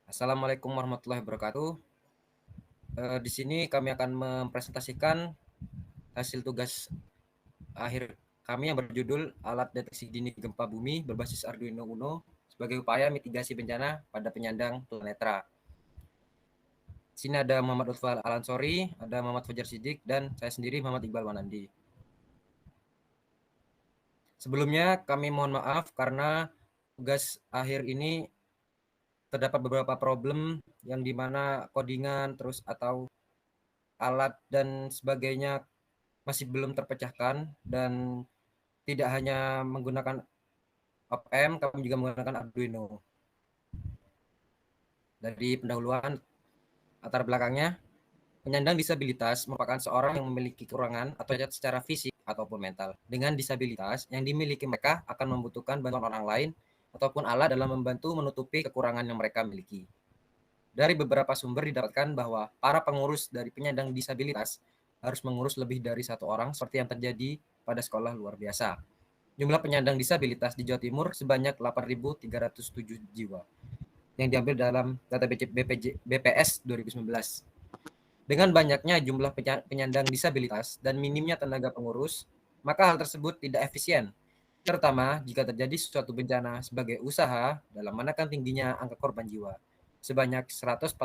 Assalamualaikum warahmatullahi wabarakatuh. Di sini kami akan mempresentasikan hasil tugas akhir kami yang berjudul Alat Deteksi Dini Gempa Bumi berbasis Arduino Uno sebagai upaya mitigasi bencana pada penyandang tunanetra. Di sini ada Muhammad Utfal Alansori, ada Muhammad Fajar Sidik, dan saya sendiri Muhammad Iqbal Wanandi. Sebelumnya kami mohon maaf karena tugas akhir ini terdapat beberapa problem yang dimana codingan terus atau alat dan sebagainya masih belum terpecahkan, dan tidak hanya menggunakan OPM, kami juga menggunakan Arduino. Dari pendahuluan latar belakangnya, penyandang disabilitas merupakan seorang yang memiliki kekurangan atau cacat secara fisik ataupun mental. Dengan disabilitas yang dimiliki mereka akan membutuhkan bantuan orang lain ataupun alat dalam membantu menutupi kekurangan yang mereka miliki. Dari beberapa sumber didapatkan bahwa para pengurus dari penyandang disabilitas harus mengurus lebih dari satu orang seperti yang terjadi pada sekolah luar biasa. Jumlah penyandang disabilitas di Jawa Timur sebanyak 8.307 jiwa yang diambil dalam data BPS 2019. Dengan banyaknya jumlah penyandang disabilitas dan minimnya tenaga pengurus, maka hal tersebut tidak efisien, terutama jika terjadi suatu bencana sebagai usaha dalam menekan tingginya angka korban jiwa, sebanyak 148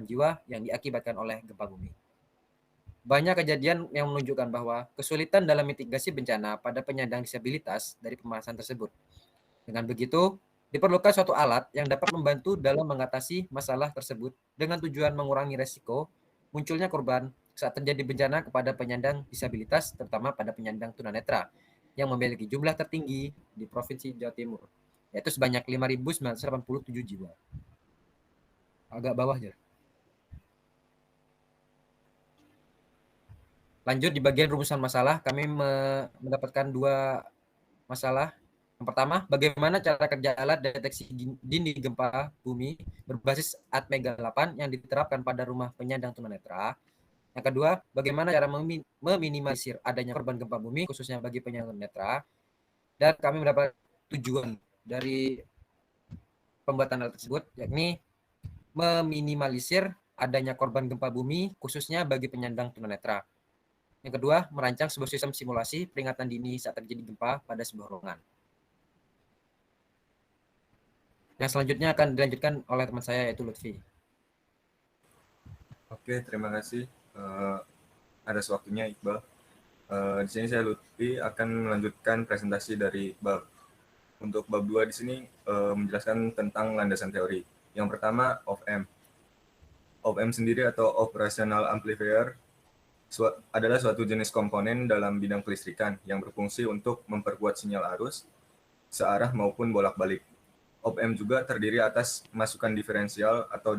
jiwa yang diakibatkan oleh gempa bumi. Banyak kejadian yang menunjukkan bahwa kesulitan dalam mitigasi bencana pada penyandang disabilitas dari pembahasan tersebut. Dengan begitu, diperlukan suatu alat yang dapat membantu dalam mengatasi masalah tersebut dengan tujuan mengurangi resiko munculnya korban saat terjadi bencana kepada penyandang disabilitas, terutama pada penyandang tunanetra yang memiliki jumlah tertinggi di Provinsi Jawa Timur, yaitu sebanyak 5.987 jiwa. Agak bawah aja. Lanjut di bagian rumusan masalah, kami mendapatkan dua masalah. Yang pertama, bagaimana cara kerja alat deteksi dini gempa bumi berbasis ATMEGA 8 yang diterapkan pada rumah penyandang tunanetra. Yang kedua, bagaimana cara meminimalisir adanya korban gempa bumi khususnya bagi penyandang tunanetra. Dan kami mendapat tujuan dari pembuatan alat tersebut, yakni meminimalisir adanya korban gempa bumi khususnya bagi penyandang tunanetra. Yang kedua, merancang sebuah sistem simulasi peringatan dini saat terjadi gempa pada sebuah ruangan. Yang selanjutnya akan dilanjutkan oleh teman saya, yaitu Lutfi. Oke, terima kasih atas waktunya Iqbal. Di sini saya Lutfi akan melanjutkan presentasi dari bab. Untuk bab 2 di sini menjelaskan tentang landasan teori. Yang pertama, OP-amp. OP-amp sendiri atau Operational Amplifier adalah suatu jenis komponen dalam bidang kelistrikan yang berfungsi untuk memperkuat sinyal arus searah maupun bolak-balik. Op-amp juga terdiri atas masukan diferensial atau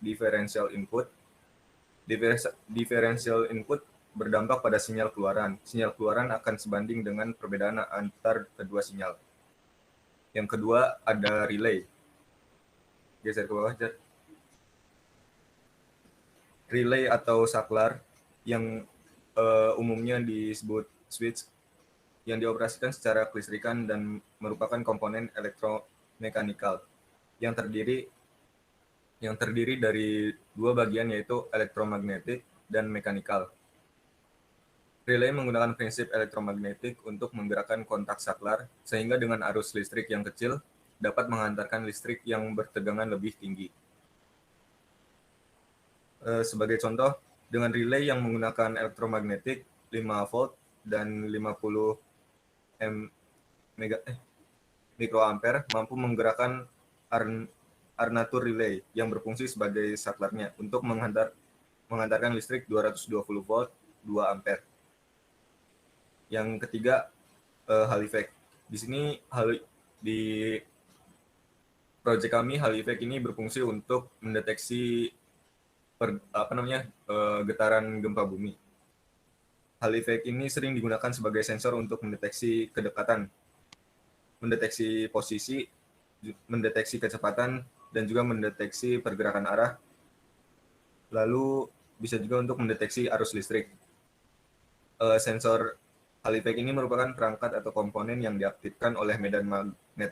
differential input. Differential input berdampak pada sinyal keluaran. Sinyal keluaran akan sebanding dengan perbedaan antar kedua sinyal. Yang kedua ada relay. Geser ke bawah, Jar. Relay atau saklar yang umumnya disebut switch yang dioperasikan secara kelistrikan dan merupakan komponen elektromekanikal yang terdiri dari dua bagian, yaitu elektromagnetik dan mekanikal. Relay menggunakan prinsip elektromagnetik untuk menggerakkan kontak saklar sehingga dengan arus listrik yang kecil dapat menghantarkan listrik yang bertegangan lebih tinggi. Sebagai contoh, dengan relay yang menggunakan elektromagnetik 5 volt dan 50 mikroampere mampu menggerakkan armatur relay yang berfungsi sebagai saklarnya untuk menghantarkan listrik 220 volt 2 ampere. Yang ketiga, Hall effect. Di sini di proyek kami, Hall effect ini berfungsi untuk mendeteksi getaran gempa bumi. Hall effect ini sering digunakan sebagai sensor untuk mendeteksi kedekatan, mendeteksi posisi, mendeteksi kecepatan, dan juga mendeteksi pergerakan arah. Lalu bisa juga untuk mendeteksi arus listrik. Sensor Hall effect ini merupakan perangkat atau komponen yang diaktifkan oleh medan magnet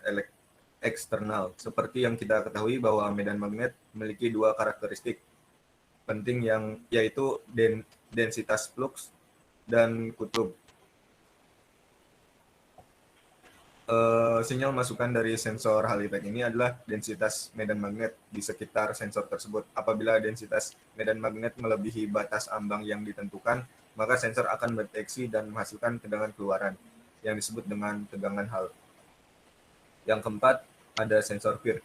eksternal. Seperti yang kita ketahui bahwa medan magnet memiliki dua karakteristik penting yang yaitu densitas flux dan kutub. Sinyal masukan dari sensor Hall effect ini adalah densitas medan magnet di sekitar sensor tersebut. Apabila densitas medan magnet melebihi batas ambang yang ditentukan, maka sensor akan mendeteksi dan menghasilkan tegangan keluaran yang disebut dengan tegangan Hall. Yang keempat, ada sensor PIR.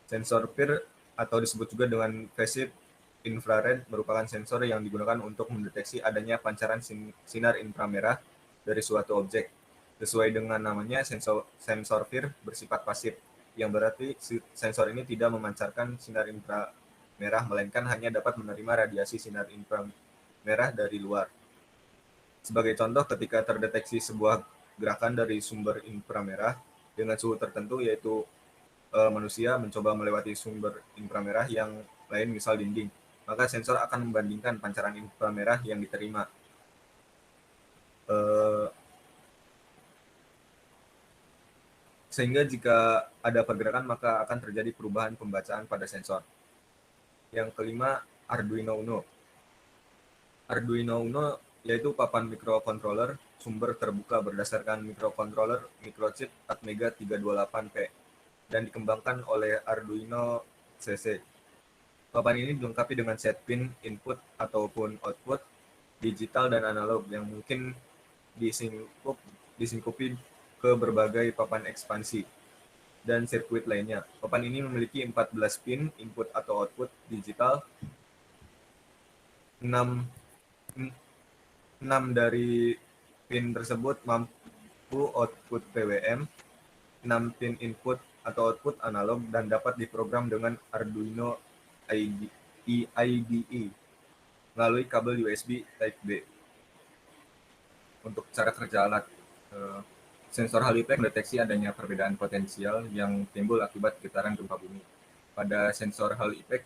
Sensor PIR atau disebut juga dengan passive infrared merupakan sensor yang digunakan untuk mendeteksi adanya pancaran sinar inframerah dari suatu objek. Sesuai dengan namanya, sensor PIR bersifat pasif, yang berarti sensor ini tidak memancarkan sinar inframerah, melainkan hanya dapat menerima radiasi sinar inframerah dari luar. Sebagai contoh, ketika terdeteksi sebuah gerakan dari sumber inframerah dengan suhu tertentu, yaitu manusia mencoba melewati sumber inframerah yang lain, misal dinding, maka sensor akan membandingkan pancaran inframerah yang diterima. Sehingga jika ada pergerakan, maka akan terjadi perubahan pembacaan pada sensor. Yang kelima, Arduino Uno. Arduino Uno yaitu papan microcontroller sumber terbuka berdasarkan microcontroller microchip Atmega 328P dan dikembangkan oleh Arduino CC. Papan ini dilengkapi dengan set pin input ataupun output digital dan analog yang mungkin disingkupi ke berbagai papan ekspansi dan sirkuit lainnya. Papan ini memiliki 14 pin input atau output digital, 6 dari pin tersebut mampu output PWM, 6 pin input atau output analog dan dapat diprogram dengan Arduino IDE melalui kabel USB Type B. Untuk cara kerja alat, sensor Hall effect mendeteksi adanya perbedaan potensial yang timbul akibat getaran gempa bumi. Pada sensor Hall effect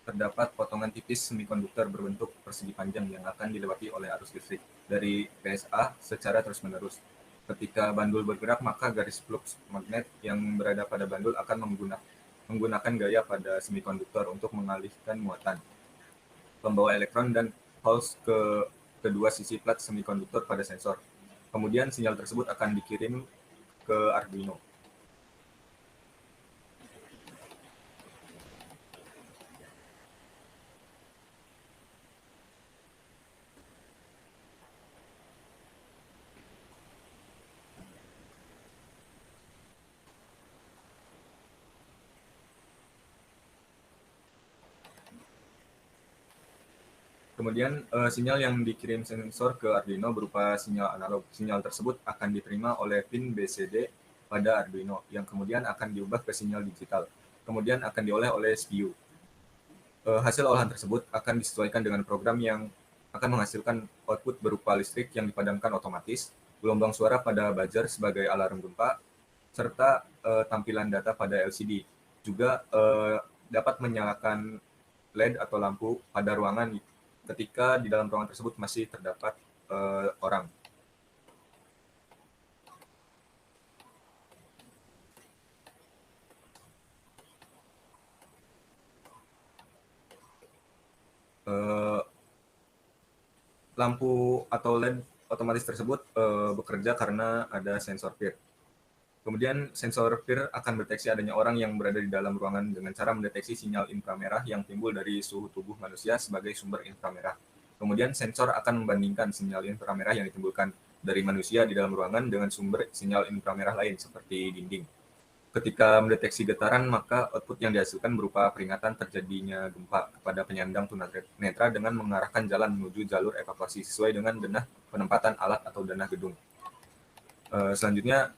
terdapat potongan tipis semikonduktor berbentuk persegi panjang yang akan dilewati oleh arus listrik dari PSA secara terus-menerus. Ketika bandul bergerak, maka garis flux magnet yang berada pada bandul akan menggunakan gaya pada semikonduktor untuk mengalihkan muatan pembawa elektron dan holes ke kedua sisi plat semikonduktor pada sensor. Kemudian sinyal tersebut akan dikirim ke Arduino. Kemudian sinyal yang dikirim sensor ke Arduino berupa sinyal analog. Sinyal tersebut akan diterima oleh pin BCD pada Arduino, yang kemudian akan diubah ke sinyal digital. Kemudian akan diolah oleh CPU. Hasil olahan tersebut akan disesuaikan dengan program yang akan menghasilkan output berupa listrik yang dipadamkan otomatis, gelombang suara pada buzzer sebagai alarm gempa, serta tampilan data pada LCD. Juga dapat menyalakan LED atau lampu pada ruangan ketika di dalam ruangan tersebut masih terdapat orang. Lampu atau LED otomatis tersebut bekerja karena ada sensor PIR. Kemudian sensor PIR akan mendeteksi adanya orang yang berada di dalam ruangan dengan cara mendeteksi sinyal inframerah yang timbul dari suhu tubuh manusia sebagai sumber inframerah. Kemudian sensor akan membandingkan sinyal inframerah yang ditimbulkan dari manusia di dalam ruangan dengan sumber sinyal inframerah lain seperti dinding. Ketika mendeteksi getaran, maka output yang dihasilkan berupa peringatan terjadinya gempa kepada penyandang tunanetra dengan mengarahkan jalan menuju jalur evakuasi sesuai dengan denah penempatan alat atau denah gedung. Selanjutnya,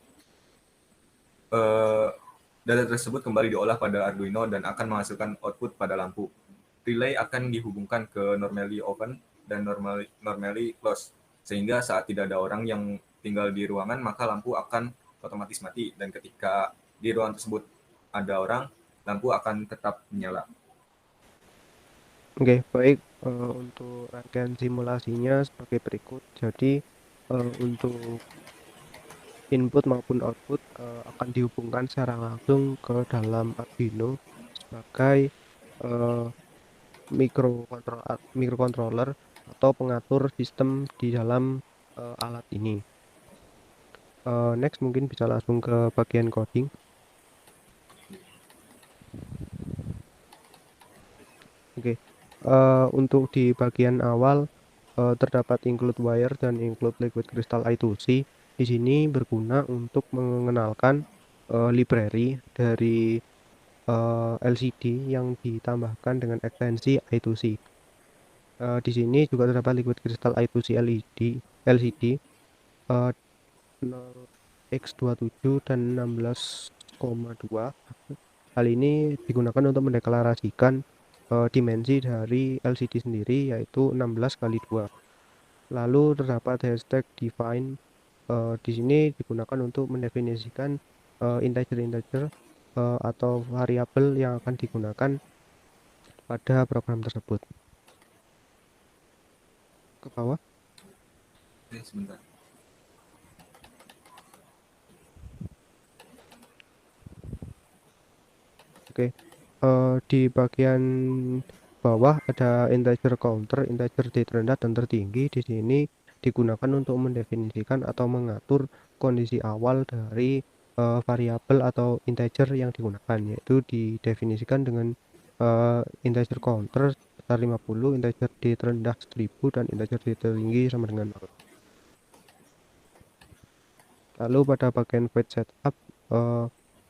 data tersebut kembali diolah pada Arduino dan akan menghasilkan output pada lampu. Relay akan dihubungkan ke normally open dan normally close, sehingga saat tidak ada orang yang tinggal di ruangan, maka lampu akan otomatis mati, dan ketika di ruangan tersebut ada orang, lampu akan tetap menyala. Oke, baik. Untuk rangkaian simulasinya sebagai berikut. Jadi untuk input maupun output akan dihubungkan secara langsung ke dalam Arduino sebagai eh, microcontroller atau pengatur sistem di dalam alat ini. Next mungkin bisa langsung ke bagian coding. Oke, untuk di bagian awal terdapat include wire dan include liquid crystal I2C. Di sini berguna untuk mengenalkan library dari LCD yang ditambahkan dengan ekstensi I2C. Di sini juga terdapat liquid crystal I2C LCD 0x27 dan 16,2. Hal ini digunakan untuk mendeklarasikan dimensi dari LCD sendiri, yaitu 16x2. Lalu terdapat hashtag define. Di sini digunakan untuk mendefinisikan integer atau variabel yang akan digunakan pada program tersebut. Ke bawah. Sebentar. Oke, di bagian bawah ada integer counter, integer di terendah dan tertinggi. Di sini digunakan untuk mendefinisikan atau mengatur kondisi awal dari variabel atau integer yang digunakan, yaitu didefinisikan dengan integer counter sebesar 50, integer di terendah 1000, dan integer di tertinggi sama dengan 0. Lalu pada bagian void setup,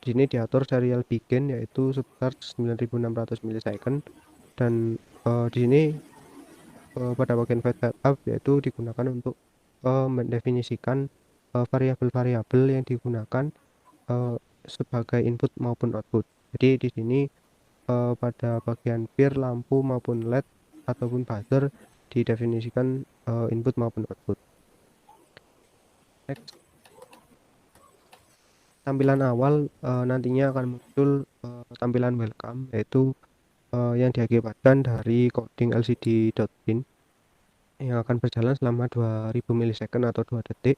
di sini diatur serial begin yaitu sebesar 9600 milisecond, dan di sini pada bagian void setup yaitu digunakan untuk mendefinisikan variabel-variabel yang digunakan sebagai input maupun output. Jadi di sini pada bagian peer, lampu maupun LED ataupun buzzer didefinisikan input maupun output. Next. Tampilan awal nantinya akan muncul tampilan welcome, yaitu yang diakibatkan dari coding LCD.pin yang akan berjalan selama 2000 milisecond atau 2 detik,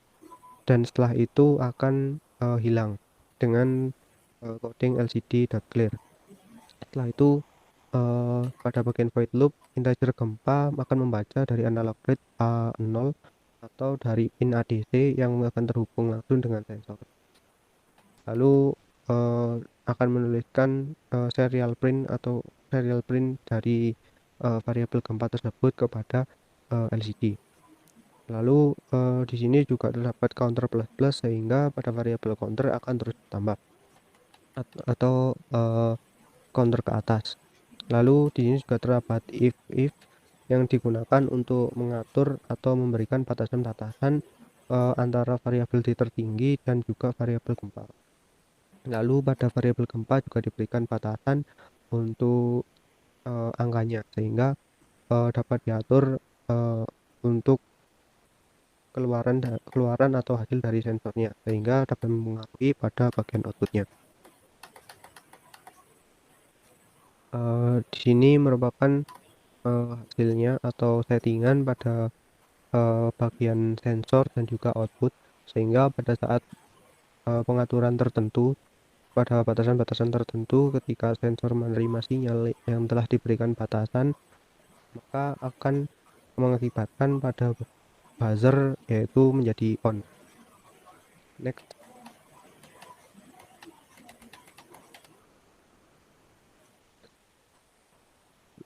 dan setelah itu akan hilang dengan coding LCD.clear. Setelah itu pada bagian void loop, integer gempa akan membaca dari analog rate A0 atau dari pin ADC yang akan terhubung langsung dengan sensor. Lalu akan menuliskan serial print atau serial print dari variabel gempa tersebut kepada LCD. Lalu di sini juga terdapat counter plus plus, sehingga pada variabel counter akan terus bertambah atau counter ke atas. Lalu di sini juga terdapat if yang digunakan untuk mengatur atau memberikan batasan-batasan antara variabel D tertinggi dan juga variabel gempa. Lalu pada variabel gempa juga diberikan batasan untuk angkanya, sehingga dapat diatur untuk keluaran atau hasil dari sensornya, sehingga dapat mempengaruhi pada bagian outputnya. Di sini merupakan hasilnya atau settingan pada bagian sensor dan juga output, sehingga pada saat pengaturan tertentu, pada batasan-batasan tertentu, ketika sensor menerima sinyal yang telah diberikan batasan, maka akan mengakibatkan pada buzzer yaitu menjadi on. Next.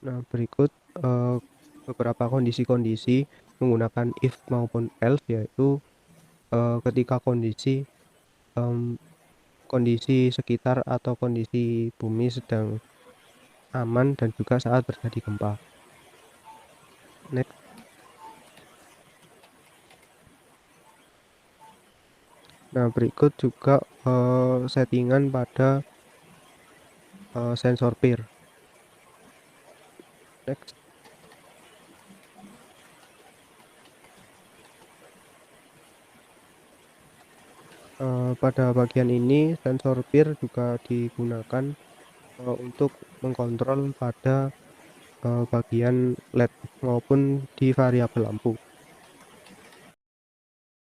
Nah, berikut beberapa kondisi-kondisi menggunakan if maupun else, yaitu ketika kondisi sekitar atau kondisi bumi sedang aman dan juga saat terjadi gempa. Next. Nah, berikut juga settingan pada sensor peer. Next. Pada bagian ini sensor peer juga digunakan untuk mengkontrol pada bagian LED maupun di variabel lampu.